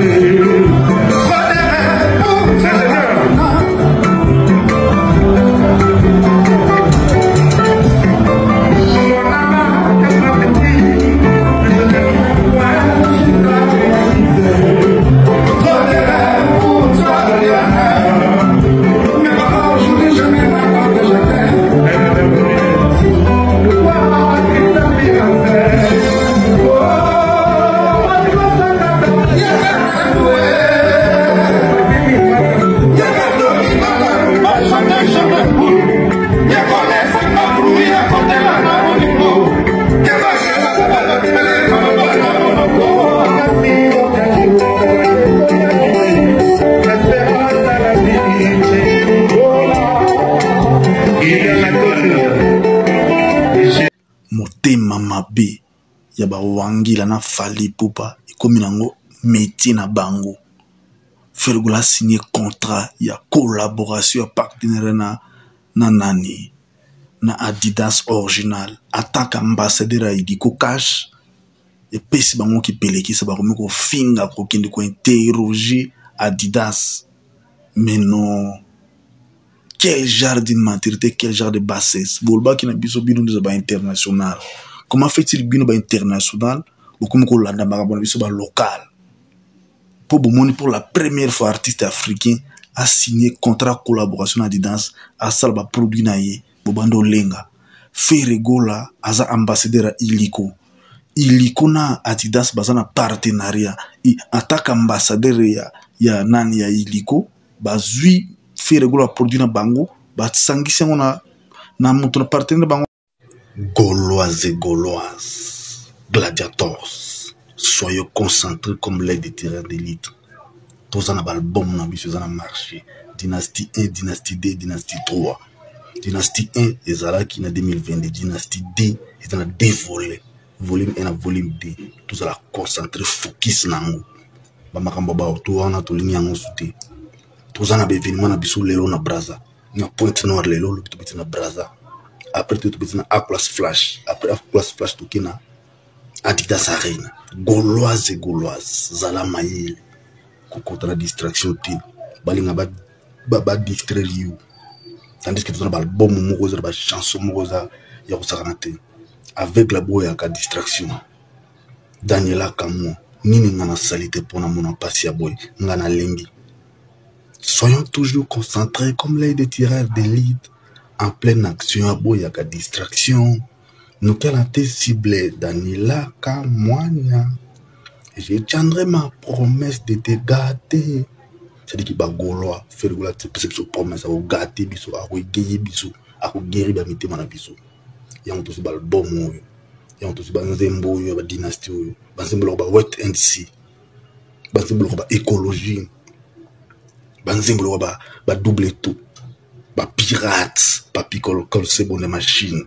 Deixa ya ba wangila na Fally Ipupa ikomi nango métier na bango. Ferregoula signé contrat ya collaboration ya partenaire na nani na Adidas original en tant qu'ambassadeur à Idiko Cash et pesi bango ki peleki sa bakomi ko finga ko kindi ko interroger Adidas. Mais non, quel genre d'immaturité, quel genre de bassesse. Bolba qui n'a biso bino de ba international. Comment fait-il bino ba international ou comme ko landa ba biso ba local? Pour la première fois artiste africain a signé contrat collaboration Adidas à salba produit naie bobando lenga. Ferregoula aza ambassadeur à Iliko. Iliko na Adidas bazana partenariat. I attaque ambassadeur ya nani ya Iliko bazui Ferregoula produit na bango batsangisi ngona na mutu na partenaire bango. Gauloise et Gauloise, gladiators, soyez concentrés comme l'aide des terrains d'élite. Tous en album na biso na marché. Dynastie 1, Dynastie 2, Dynastie 3. Dynastie 1 ezala qui na 2022, Dynastie 2 est en dévolé. Volume 1 à volume 2. Tous la concentré focus nango. Ba makambo ba to wana to ligne yango souté. Tous en événement na biso lelo na Braza. Na Pointe Noire lelo lo biti na Braza. Après tout biti na A-Class Flash. Après A-Class Flash to kina Adidas Arena. Gauloise et Gauloise zala mayele. Contre la distraction ti balinga ba distraire you. Tandis que tu as un album moko za ba chanson moko za ya kusakana te. Avec la boya ka distraction. Daniela Kamo nini ngana salité pour na mona pasi ya boy ngana lengi. Soyons toujours concentrés comme l'œil de tireur d'élite en pleine action à boya ka distraction. Nous qu'elle ciblé Daniela Kamoania. Je tiendrai ma promesse de te gâter. C'est-à-dire qu'il va Gaulois faire cette promesse à vous gâter, à vous guérir, à vous guérir, à vous guérir, à il y a un peu de album, il y a un peu de zembo, il y a une dynastie, il y a un wet and see, il y a une écologie, il y a un double tout, il y a pirates, il y a une machine.